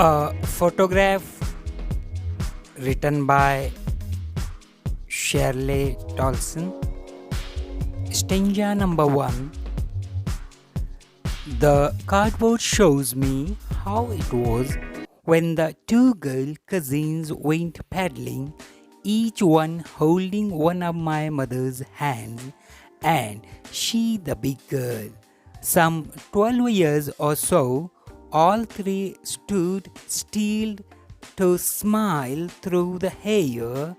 A photograph written by Shirley Tolson. Stanza number 1. The cardboard shows me how it was when the two girl cousins went paddling, each one holding one of my mother's hands, and she the big girl. Some 12 years or so, all three stood still to smile through the hair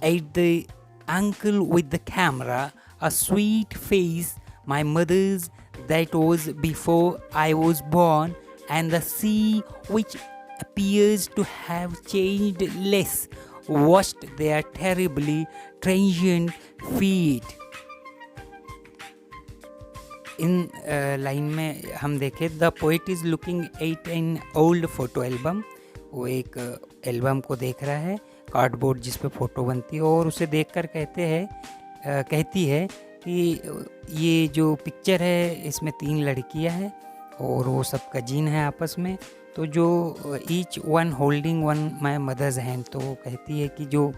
at the uncle with the camera, a sweet face, my mother's that was before I was born, and the sea which appears to have changed less, washed their terribly transient feet. In line में हम देखें, the poet is looking at an old photo album. वो एक album को देख रहा है, cardboard जिस पे फ़ोटो बनती है, और उसे देखकर कहती है कि ये जो पिक्चर है इसमें 3 लड़कियां हैं और वो सब कजिन है आपस में. तो जो each one holding one my mother's hand, तो वो कहती है कि जो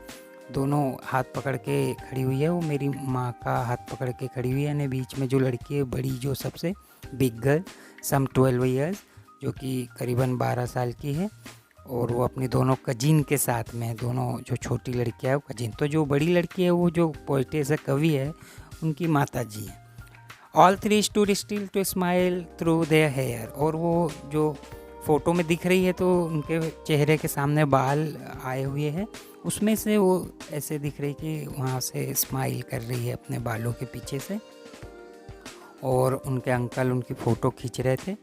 दोनों हाथ पकड़ के खड़ी हुई है वो मेरी माँ का हाथ पकड़ के खड़ी हुई है. यानी बीच में जो लड़की है बड़ी, जो सबसे बिग गर्ल, सम 12 ईयर्स, जो कि करीबन 12 साल की है, और वो अपनी दोनों कजिन के साथ में, दोनों जो छोटी लड़कियाँ है वो कजिन. तो जो बड़ी लड़की है वो जो पोइटेस है, कवि है, उनकी माता जी है. All three stood still to smile through their hair, और वो जो फ़ोटो में दिख रही है तो उनके चेहरे के सामने बाल आए हुए हैं, उसमें से वो ऐसे दिख रही कि वहाँ से स्माइल कर रही है अपने बालों के पीछे से. और उनके अंकल उनकी फ़ोटो खींच रहे थे.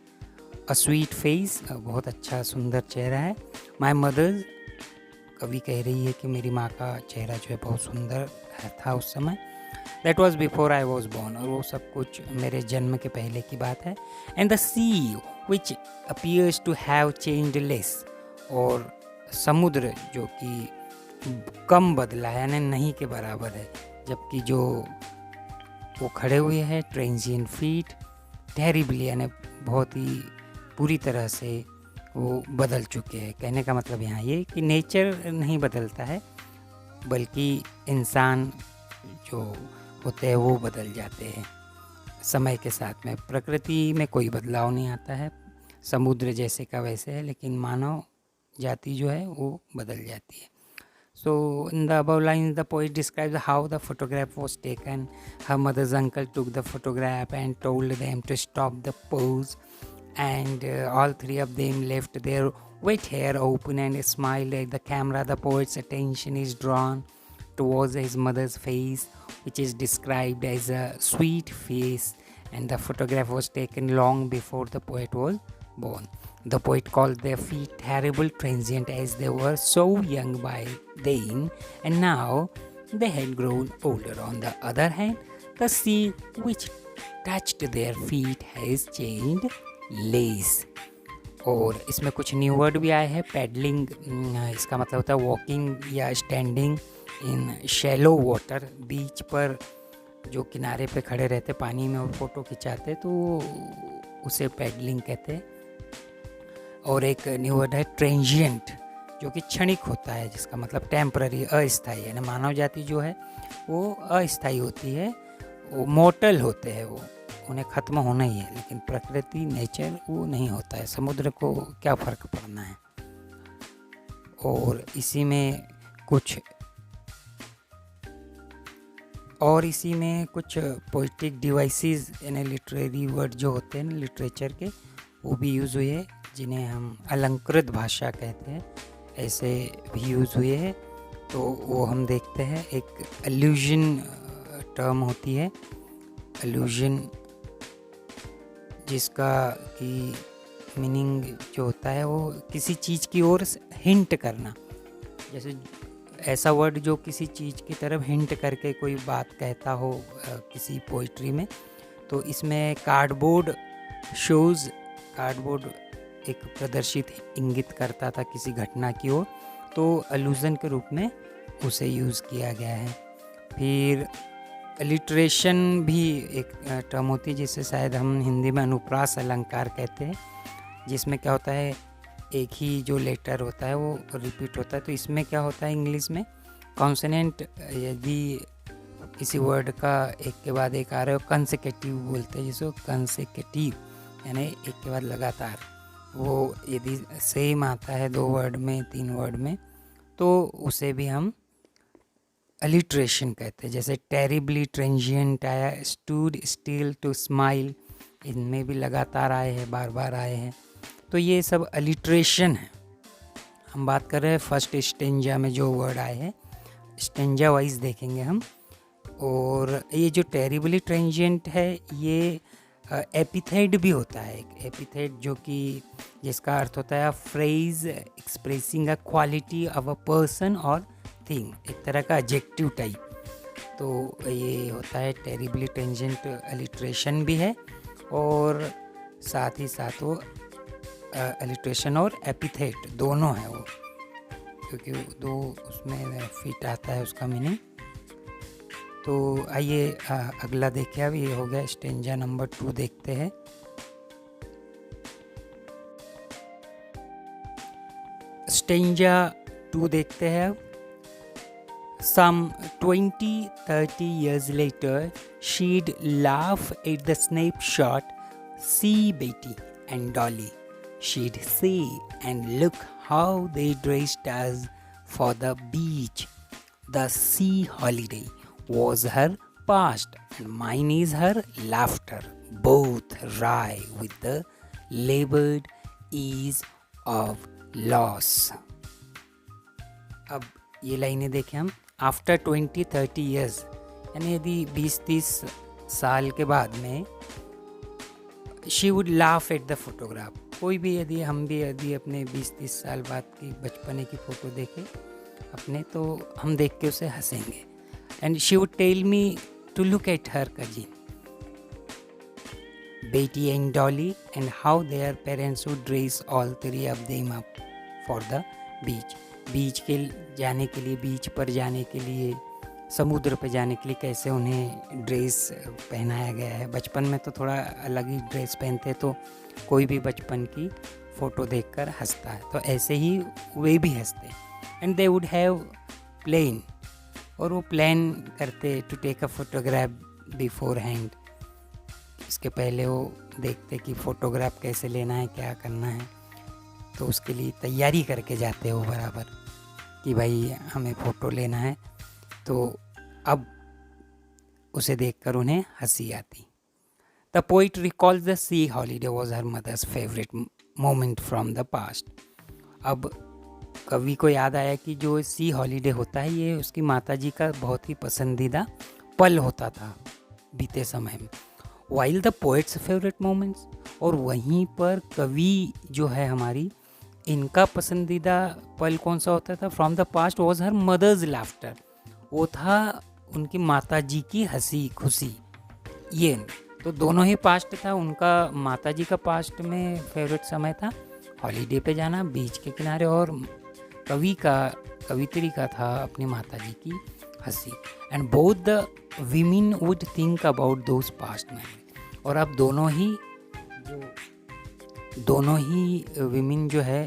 अ स्वीट फेस, बहुत अच्छा सुंदर चेहरा है. माय मदर, कवि कह रही है कि मेरी माँ का चेहरा जो है बहुत सुंदर था उस समय. That was before I was born, और वो सब कुछ मेरे जन्म के पहले की बात है. And the sea which appears to have changed less, और समुद्र जो कि कम बदला है, यानी नहीं के बराबर है, जबकि जो वो खड़े हुए हैं ट्रांजिएंट फीट टेरिबली, यानी बहुत ही पूरी तरह से वो बदल चुके हैं. कहने का मतलब यहाँ ये कि नेचर नहीं बदलता है, बल्कि इंसान जो होते हैं वो बदल जाते हैं समय के साथ में. प्रकृति में कोई बदलाव नहीं आता है, समुद्र जैसे का वैसे है, लेकिन मानव जाति जो है वो बदल जाती है. So in the above lines, the poet describes how the photograph was taken. Her mother's uncle took the photograph and told them to stop the pose, and all three of them left their wet hair open and smiled at the camera. The poet's attention is drawn towards his mother's face, which is described as a sweet face, and the photograph was taken long before the poet was born. The poet called their feet terrible transient, as they were so young by then, and now they had grown older. On the other hand, the sea which touched their feet has changed less. और इसमें कुछ new word भी आए हैं. Paddling, इसका मतलब होता है वॉकिंग या स्टैंडिंग इन शैलो वाटर. बीच पर जो किनारे पे खड़े रहते पानी में और फ़ोटो खिंचाते, तो उसे पैडलिंग कहते हैं. और एक न्यू वर्ड है ट्रांजिएंट, जो कि क्षणिक होता है, जिसका मतलब टेम्पररी, अस्थायी. यानी मानव जाति जो है वो अस्थायी होती है, वो मोर्टल होते हैं, वो उन्हें ख़त्म होना ही है. लेकिन प्रकृति, नेचर, वो नहीं होता है. समुद्र को क्या फ़र्क पड़ना है. और इसी में कुछ पोइटिक डिवाइसेस, यानी लिटरेरी वर्ड जो होते हैं लिटरेचर के, वो भी यूज़ हुए हैं, जिन्हें हम अलंकृत भाषा कहते हैं, ऐसे भी यूज़ हुए हैं. तो वो हम देखते हैं. एक एल्यूजन टर्म होती है, एल्यूजन, जिसका कि मीनिंग जो होता है वो किसी चीज़ की ओर हिंट करना. जैसे ऐसा वर्ड जो किसी चीज़ की तरफ हिंट करके कोई बात कहता हो किसी पोइट्री में. तो इसमें कार्डबोर्ड शोज़, कार्डबोर्ड एक प्रदर्शित इंगित करता था किसी घटना की ओर, तो अलूज़न के रूप में उसे यूज़ किया गया है. फिर अलिट्रेशन भी एक टर्म होती है, जिसे शायद हम हिंदी में अनुप्रास अलंकार कहते हैं, जिसमें क्या होता है एक ही जो लेटर होता है वो रिपीट होता है। तो इसमें क्या होता है इंग्लिश में, कॉन्सोनेंट यदि किसी वर्ड का एक के बाद एक आ रहे हो, कंसेक्यूटिव बोलते हैं जिसको, कंसेक्यूटिव यानी एक के बाद लगातार, वो यदि सेम आता है 2 वर्ड में 3 वर्ड में तो उसे भी हम अलिट्रेशन कहते हैं। जैसे टेरिबली ट्रेंजिएंट आया, स्टूड स्टिल टू स्माइल, इनमें भी लगातार आए हैं, बार बार आए हैं, तो ये सब अलिट्रेशन है। हम बात कर रहे हैं फर्स्ट स्टेंजा में जो वर्ड आए हैं, स्टेंजा वाइज देखेंगे हम। और ये जो टेरिबली ट्रेंजिएंट है ये एपिथेट भी होता है, एक एपिथेट जो कि जिसका अर्थ होता है phrase expressing a quality of a person और थिंग, एक तरह का एडजेक्टिव टाइप। तो ये होता है टेरिबली ट्रेंजिएंट, अलिट्रेशन भी है और साथ ही साथ वो अलिट्रेशन और एपिथेट दोनों है वो, क्योंकि दो उसमें फिट आता है उसका मीनिंग। तो आइए अगला देखिए। अब ये हो गया स्टेंजा नंबर 2, देखते हैं। स्टेंजा 2 देखते हैं अब। Some 20-30 years later, she'd laugh at the snapshot, "See Betty and Dolly," she'd say, "and look how they dressed us for the beach." The sea holiday was her past, and mine is her laughter, both wry with the labored ease of loss. अब ये लाइनें देखें हम। After 20-30 years, यानी यदि 20-30 साल के बाद में, she would laugh at the photograph, कोई भी यदि हम भी यदि अपने 20-30 साल बाद की बचपने की फ़ोटो देखें अपने, तो हम देख के उसे हंसेंगे। And she would tell me to look at her cousin Betty and Dolly and how their parents would dress all 3 of them up for the beach. Beach के जाने के लिए, बीच पर जाने के लिए, समुद्र पर जाने के लिए कैसे उन्हें ड्रेस पहनाया गया है। बचपन में तो थोड़ा अलग ही ड्रेस पहनते, तो कोई भी बचपन की फ़ोटो देखकर हंसता है, तो ऐसे ही वे भी हंसते। And they would have plan, और वो प्लान करते to take a photograph beforehand, इसके पहले वो देखते कि फ़ोटोग्राफ कैसे लेना है, क्या करना है, तो उसके लिए तैयारी करके जाते हो बराबर कि भाई हमें फ़ोटो लेना है। तो अब उसे देखकर उन्हें हंसी आती। The poet recalls the sea holiday was her mother's favourite moment from the past. अब कवि को याद आया कि जो सी हॉलीडे होता है ये उसकी माताजी का बहुत ही पसंदीदा पल होता था बीते समय में। While the poets favourite moments, और वहीं पर कवि जो है हमारी, इनका पसंदीदा पल कौन सा होता था? From the past was her mother's laughter, वो था उनकी माताजी की हंसी खुशी। ये तो दोनों ही पास्ट था। उनका माताजी का पास्ट में फेवरेट समय था हॉलीडे पे जाना बीच के किनारे, और कवित्री का था अपनी माताजी की हंसी। And both the women would think about those past memory, और अब दोनों ही वीमेन जो है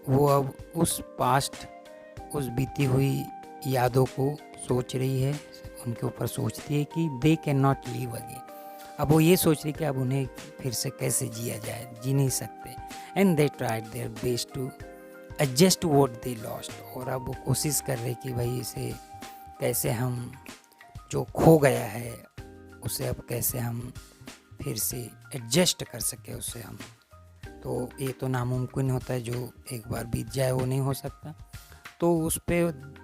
वो अब उस पास्ट, उस बीती हुई यादों को सोच रही है, उनके ऊपर सोचती है कि they can not live again. अब वो ये सोच रही कि अब उन्हें फिर से कैसे जिया जाए, जी नहीं सकते। And they tried their best to adjust what they lost, और अब वो कोशिश कर रहे कि भाई इसे कैसे हम, जो खो गया है उसे अब कैसे हम फिर से एडजस्ट कर सके उससे हम। तो ये तो नामुमकिन होता है, जो एक बार बीत जाए वो नहीं हो सकता। तो उस पर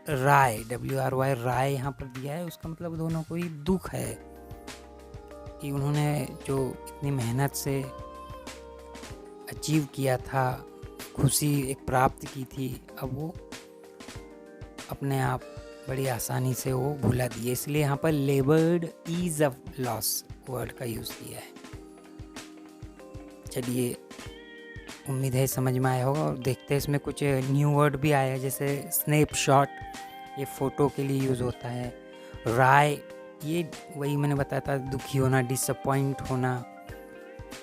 राय, WRY राय यहाँ पर दिया है, उसका मतलब दोनों को ही दुख है कि उन्होंने जो इतनी मेहनत से अचीव किया था, खुशी एक प्राप्त की थी, अब वो अपने आप बड़ी आसानी से वो भुला दिए। इसलिए यहाँ पर laboured ease of loss word का यूज़ किया है। चलिए, उम्मीद है समझ में आया होगा। और देखते हैं इसमें कुछ न्यू वर्ड भी आया है, जैसे स्नैपशॉट, ये फ़ोटो के लिए यूज़ होता है। राय, ये वही मैंने बताया था, दुखी होना, डिसअपॉइंट होना।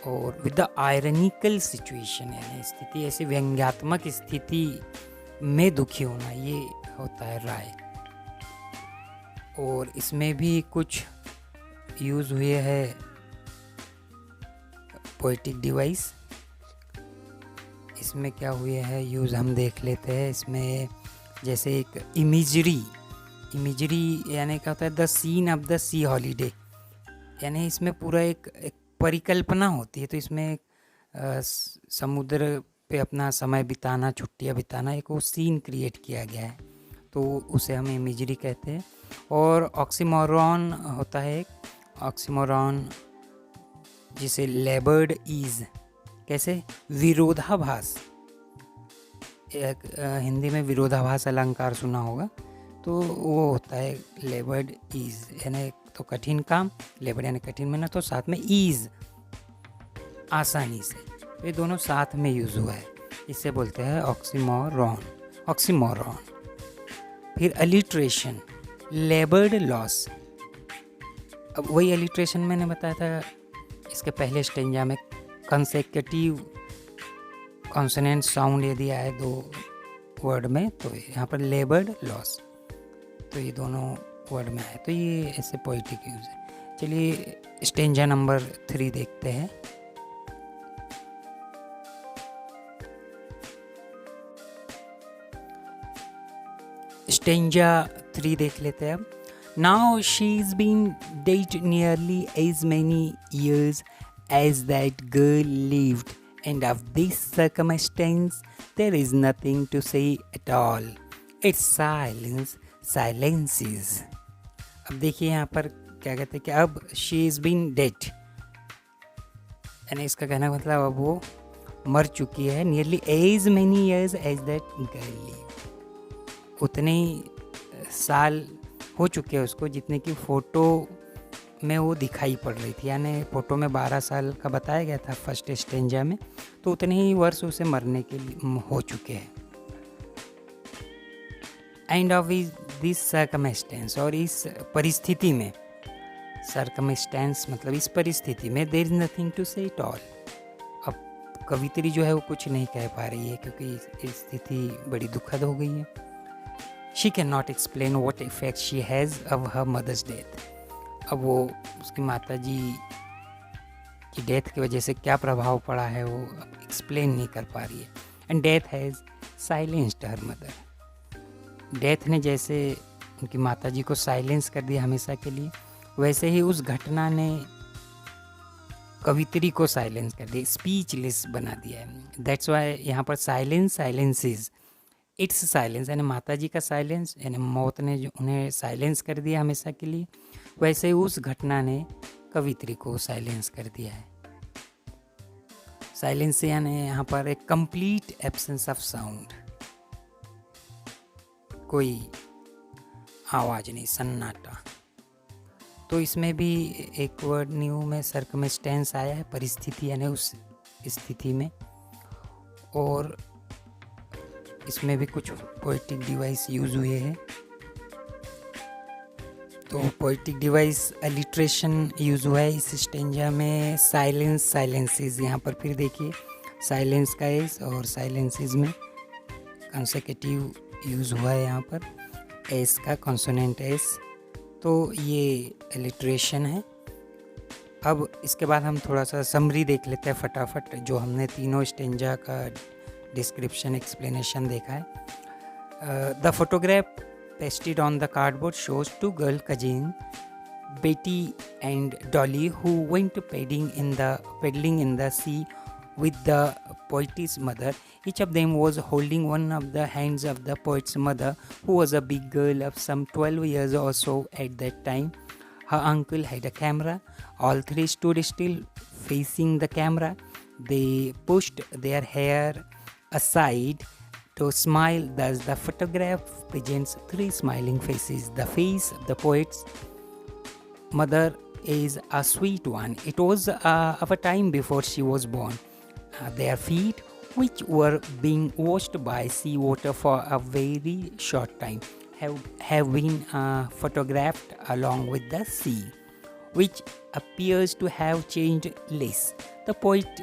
और विद द आयरनिकल सिचुएशन, यानी स्थिति ऐसी व्यंग्यात्मक स्थिति में दुखी होना, ये होता है राय। और इसमें भी कुछ यूज़ हुए है पोएटिक डिवाइस। इसमें क्या हुए है यूज़ हम देख लेते हैं। इसमें जैसे एक इमेजरी यानी क्या होता है, the scene of the sea holiday, यानी इसमें पूरा एक परिकल्पना होती है। तो इसमें समुद्र पे अपना समय बिताना, छुट्टियां बिताना, एक वो सीन क्रिएट किया गया है, तो उसे हम इमेजरी कहते हैं। और ऑक्सीमोरॉन होता है एक ऑक्सीमोरॉन, जिसे लेबर्ड ईज, कैसे विरोधाभास, हिंदी में विरोधाभास अलंकार सुना होगा, तो वो होता है लेबर्ड ईज, यानी तो कठिन काम, लेबर यानी कठिन मेहनत, तो साथ में ईज आसानी से, तो ये दोनों साथ में यूज़ हुआ है, इसे बोलते हैं ऑक्सीमोरॉन। फिर अलिट्रेशन, लेबर्ड लॉस। अब वही अलिट्रेशन मैंने बताया था इसके पहले स्टेंजा में, कंसेक्यूटिव कॉन्सोनेंट साउंड यदि आए दो वर्ड में, तो यहाँ पर लेबर्ड लॉस, तो ये दोनों वर्ड में आए, तो ये ऐसे पोइटिक यूज है। चलिए स्टेंजा नंबर 3 देखते हैं। स्टेंजा 3 देख लेते हैं अब। Now she's been dead nearly as many years as that girl lived, and of this circumstance there is nothing to say at all. It's silences. अब देखिए यहाँ पर क्या कहते हैं कि अब she is been dead, यानी इसका कहना मतलब अब वो मर चुकी है, nearly as many years as that girl lived, उतने ही साल हो चुके हैं उसको जितने की फ़ोटो में वो दिखाई पड़ रही थी, यानी फ़ोटो में 12 साल का बताया गया था फर्स्ट स्टेंजा में, तो उतने ही वर्ष उसे मरने के लिए हो चुके हैं। एंड ऑफ दिस सर्कमस्टेंस, और इस परिस्थिति में, सर्कमस्टेंस मतलब इस परिस्थिति में, देयर इज नथिंग टू से इट ऑल। अब कवित्री जो है वो कुछ नहीं कह पा रही है क्योंकि स्थिति बड़ी दुखद हो गई है। She cannot explain what effect she has of her mother's death. अब वो उसकी माता जी की डेथ की वजह से क्या प्रभाव पड़ा है वो अब एक्सप्लेन नहीं कर पा रही है। And death has silenced her mother, death ने जैसे उनकी माता जी को साइलेंस कर दिया हमेशा के लिए, वैसे ही उस घटना ने कवित्री को साइलेंस कर दिया, स्पीचलेस बना दिया है। दैट्स वाई यहाँ पर साइलेंसेस, इट्स साइलेंस, यानी माता जी का साइलेंस, यानी मौत ने जो उन्हें साइलेंस कर दिया हमेशा के लिए, वैसे ही उस घटना ने कवित्री को साइलेंस कर दिया है। साइलेंस यानी यहाँ पर एक कंप्लीट एब्सेंस ऑफ साउंड, कोई आवाज़ नहीं, सन्नाटा। तो इसमें भी एक वर्ड न्यू में सर्कमस्टेंस आया है, परिस्थिति यानी उस स्थिति में, और इसमें भी कुछ पोएटिक डिवाइस यूज़ हुए हैं। तो पोएटिक डिवाइस अलिट्रेशन यूज़ हुआ है इस स्टेंजा में, साइलेंसेस, यहाँ पर फिर देखिए साइलेंस का एस और साइलेंसेस में कंसेक्यूटिव यूज़ हुआ है, यहाँ पर एस का कॉन्सोनेंट एस, तो ये अलिट्रेशन है। अब इसके बाद हम थोड़ा सा समरी देख लेते हैं फटाफट, जो हमने तीनों स्टेंजा का डिस्क्रिप्शन एक्सप्लेनेशन देखा है। The photograph pasted on the cardboard shows two girl cousins, Betty and Dolly, who went paddling in the sea with the poet's mother. Each of them was holding one of the hands of the poet's mother, who was a big girl of some 12 years or so at that time. Her uncle had a camera. All three stood still facing the camera. They pushed their hair aside to smile, thus the photograph presents three smiling faces. The face of the poet's mother is a sweet one. It was of a time before she was born. Their feet, which were being washed by seawater for a very short time, have been photographed along with the sea, which appears to have changed less. The poet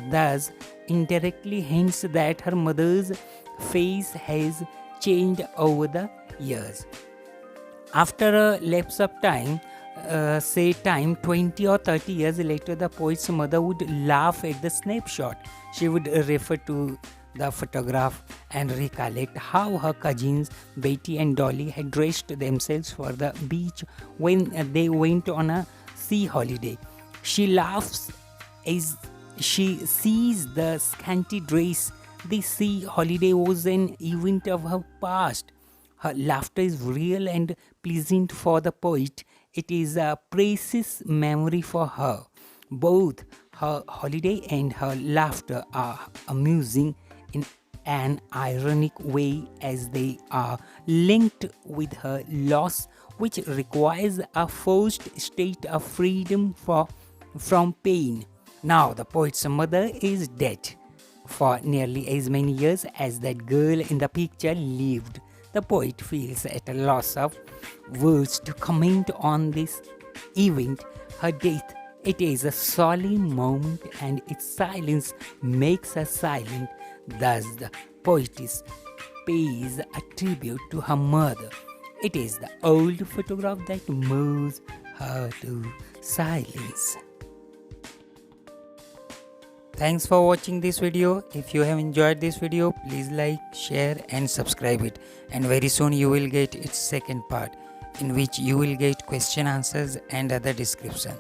thus indirectly hints that her mother's face has changed over the years. After a lapse of time, say 20 or 30 years later, the poet's mother would laugh at the snapshot. She would refer to the photograph and recollect how her cousins Betty and Dolly had dressed themselves for the beach when they went on a sea holiday. She laughs as she sees the scanty dress. The sea holiday was an event of her past. Her laughter is real and pleasant for the poet. It is a precious memory for her. Both her holiday and her laughter are amusing in an ironic way, as they are linked with her loss, which requires a forced state of freedom from pain. Now, the poet's mother is dead for nearly as many years as that girl in the picture lived. The poet feels at a loss of words to comment on this event, her death. It is a solemn moment, and its silence makes her silent. Thus, the poetess pays a tribute to her mother. It is the old photograph that moves her to silence. Thanks for watching this video. If you have enjoyed this video, please like, share and subscribe it. And very soon you will get its second part, in which you will get question answers and other description.